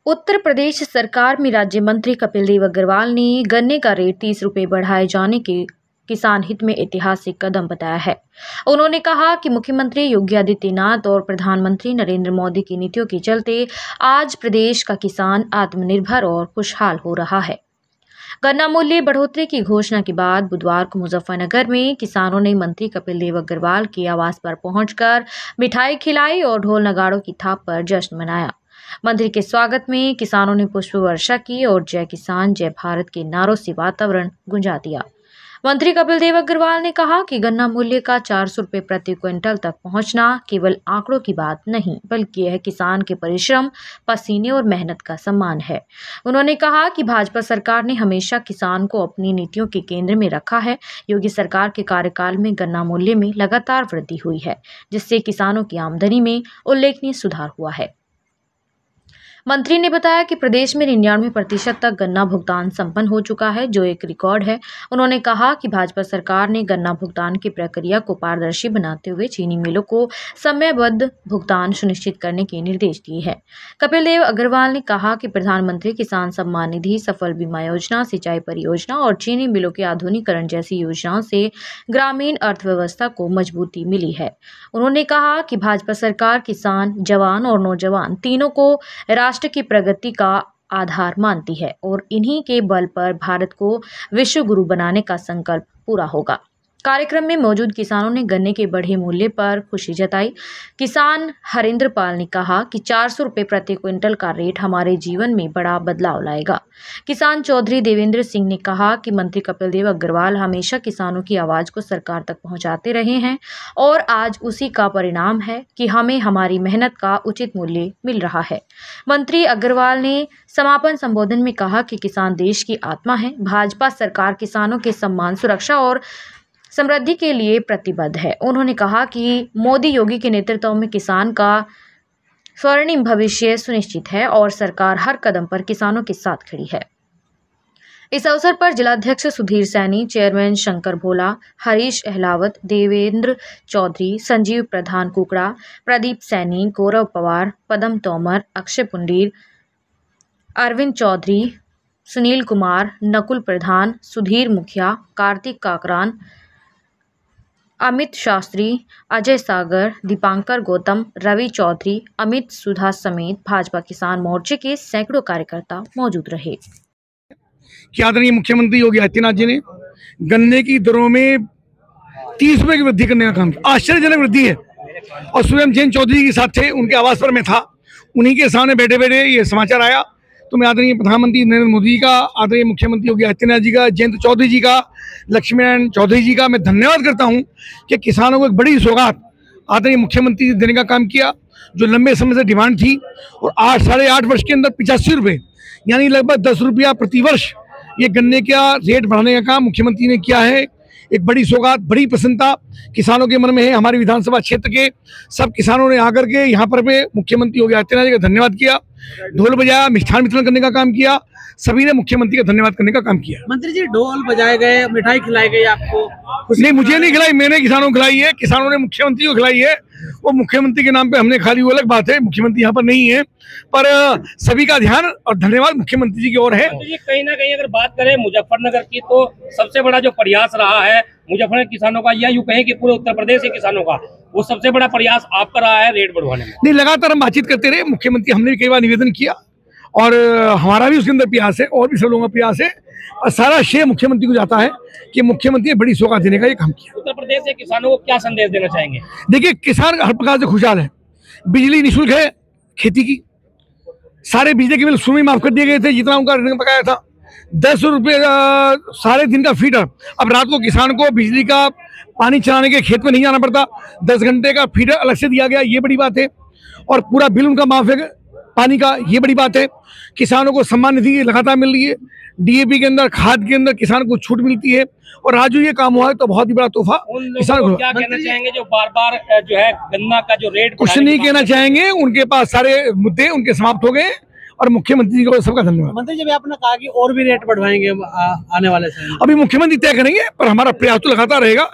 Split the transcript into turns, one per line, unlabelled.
उत्तर प्रदेश सरकार में राज्य मंत्री कपिल देव अग्रवाल ने गन्ने का रेट 30 रुपये बढ़ाए जाने के किसान हित में ऐतिहासिक कदम बताया है। उन्होंने कहा कि मुख्यमंत्री योगी आदित्यनाथ और प्रधानमंत्री नरेंद्र मोदी की नीतियों के चलते आज प्रदेश का किसान आत्मनिर्भर और खुशहाल हो रहा है। गन्ना मूल्य बढ़ोतरी की घोषणा के बाद बुधवार को मुजफ्फरनगर में किसानों ने मंत्री कपिल देव अग्रवाल के आवास पर पहुंचकर मिठाई खिलाई और ढोल नगाड़ों की थाप पर जश्न मनाया। मंत्री के स्वागत में किसानों ने पुष्प वर्षा की और जय किसान जय भारत के नारों से वातावरण गुंजा दिया। मंत्री कपिल देव अग्रवाल ने कहा कि गन्ना मूल्य का 400 रुपये प्रति क्विंटल तक पहुंचना केवल आंकड़ों की बात नहीं, बल्कि यह किसान के परिश्रम, पसीने और मेहनत का सम्मान है। उन्होंने कहा कि भाजपा सरकार ने हमेशा किसान को अपनी नीतियों के केंद्र में रखा है। योगी सरकार के कार्यकाल में गन्ना मूल्य में लगातार वृद्धि हुई है, जिससे किसानों की आमदनी में उल्लेखनीय सुधार हुआ है। मंत्री ने बताया कि प्रदेश में 99% तक गन्ना भुगतान संपन्न हो चुका है, जो एक रिकॉर्ड है। उन्होंने कहा कि भाजपा सरकार ने गन्ना भुगतान की प्रक्रिया को पारदर्शी बनाते हुए चीनी मिलों को समयबद्ध भुगतान सुनिश्चित करने के निर्देश दिए हैं। कपिल देव अग्रवाल ने कहा कि प्रधानमंत्री किसान सम्मान निधि, सफल बीमा योजना, सिंचाई परियोजना और चीनी मिलों के आधुनिकीकरण जैसी योजनाओं से ग्रामीण अर्थव्यवस्था को मजबूती मिली है। उन्होंने कहा कि भाजपा सरकार किसान, जवान और नौजवान तीनों को राष्ट्र की प्रगति का आधार मानती है और इन्हीं के बल पर भारत को विश्व गुरु बनाने का संकल्प पूरा होगा। कार्यक्रम में मौजूद किसानों ने गन्ने के बढ़े मूल्य पर खुशी जताई। किसान हरेंद्र पाल ने कहा कि 400 रुपये प्रति क्विंटल का रेट हमारे जीवन में बड़ा बदलाव लाएगा। किसान चौधरी देवेंद्र सिंह ने कहा कि मंत्री कपिल देव अग्रवाल हमेशा किसानों की आवाज को सरकार तक पहुंचाते रहे हैं और आज उसी का परिणाम है कि हमें हमारी मेहनत का उचित मूल्य मिल रहा है। मंत्री अग्रवाल ने समापन संबोधन में कहा कि किसान देश की आत्मा है। भाजपा सरकार किसानों के सम्मान, सुरक्षा और समृद्धि के लिए प्रतिबद्ध है। उन्होंने कहा कि मोदी योगी के नेतृत्व में किसान का स्वर्णिम भविष्य सुनिश्चित है और सरकार हर कदम पर किसानों के साथ खड़ी है। इस अवसर पर जिलाध्यक्ष सुधीर सैनी, चेयरमैन शंकर भोला, हरीश अहलावत, देवेंद्र चौधरी, संजीव प्रधान कुकड़ा, प्रदीप सैनी, गौरव पवार, पदम तोमर, अक्षय पुंडीर, अरविंद चौधरी, सुनील कुमार, नकुल प्रधान, सुधीर मुखिया, कार्तिक काकरान, अमित शास्त्री, अजय सागर, दीपांकर गौतम, रवि चौधरी, अमित सुधा समेत भाजपा किसान मोर्चे के सैकड़ों कार्यकर्ता मौजूद रहे।
कि आदरणीय मुख्यमंत्री योगी आदित्यनाथ जी ने गन्ने की दरों में 30 रुपये की वृद्धि करने का काम किया। आश्चर्यजनक वृद्धि है। और स्वयं जैन चौधरी के साथ थे, उनके आवास पर मैं था, उन्हीं के सामने बैठे बैठे ये समाचार आया तो मैं आदरणीय प्रधानमंत्री नरेंद्र मोदी जी का, आदरणीय मुख्यमंत्री योगी आदित्यनाथ जी का, जयंत चौधरी जी का, लक्ष्मीनारायण चौधरी जी का मैं धन्यवाद करता हूं कि किसानों को एक बड़ी सौगात आदरणीय मुख्यमंत्री जी देने का काम किया, जो लंबे समय से डिमांड थी। और 8-8.5 वर्ष के अंदर 85 रुपये यानी लगभग 10 रुपया प्रति वर्ष ये गन्ने का रेट बढ़ाने का काम मुख्यमंत्री ने किया है। एक बड़ी सौगात, बड़ी प्रसन्नता किसानों के मन में है। हमारे विधानसभा क्षेत्र के सब किसानों ने आकर के यहाँ पर मुख्यमंत्री योगी आदित्यनाथ जी का धन्यवाद किया, ढोल बजाया, मिष्ठान वितरण करने का काम किया। सभी ने मुख्यमंत्री का धन्यवाद करने का काम किया।
मंत्री जी, ढोल बजाए गए, मिठाई खिलाई गई आपको?
नहीं, मुझे नहीं खिलाई, मैंने किसानों को खिलाई है। किसानों ने मुख्यमंत्री को खिलाई है। वो मुख्यमंत्री के नाम पे हमने खा ली, वो अलग बात है। मुख्यमंत्री यहाँ पर नहीं है, पर सभी का ध्यान और धन्यवाद मुख्यमंत्री जी की ओर है।
कहीं ना कहीं अगर बात करें मुजफ्फरनगर की, तो सबसे बड़ा जो प्रयास रहा है मुजफ्फरनगर किसानों का, या यूं कहें कि पूरे उत्तर प्रदेश के किसानों का, वो सबसे बड़ा प्रयास आपका रहा है रेट बढ़वाने में।
नहीं, लगातार हम बातचीत करते रहे। मुख्यमंत्री, हमने भी कई बार निवेदन किया और हमारा भी उसके अंदर प्रयास है और भी सब लोगों का प्रयास है। और सारा श्रेय मुख्यमंत्री को जाता है कि मुख्यमंत्री ने बड़ी सौगात देने का ये काम किया।
उत्तर प्रदेश के किसानों को क्या संदेश देना चाहेंगे?
देखिए, किसान हर प्रकार से खुशहाल है। बिजली निःशुल्क है खेती की, सारे बिजली के बिल शुरू में माफ कर दिए गए थे जितना उनका ऋण बकाया था। 10 रुपये सारे दिन का फीडर, अब रात को किसान को बिजली का पानी चलाने के खेत में नहीं जाना पड़ता, 10 घंटे का फीडर अलग से दिया गया, ये बड़ी बात है। और पूरा बिल उनका माफ है पानी का, ये बड़ी बात है। किसानों को सम्मान निधि लगातार मिल रही है। डीएपी के अंदर, खाद के अंदर किसान को छूट मिलती है। और आज जो ये काम हुआ है तो बहुत ही बड़ा तोहफा किसान को।
क्या कहना चाहेंगे जो बार बार जो है गन्ना का जो रेट?
कुछ नहीं कहना चाहेंगे, उनके पास सारे मुद्दे उनके समाप्त हो गए और मुख्यमंत्री जी को सबका धन्यवाद।
मंत्री जी, आपने कहा कि और भी रेट बढ़वाएंगे आने वाले समय में,
अभी मुख्यमंत्री तय करेंगे, पर हमारा प्रयास तो लगातार रहेगा।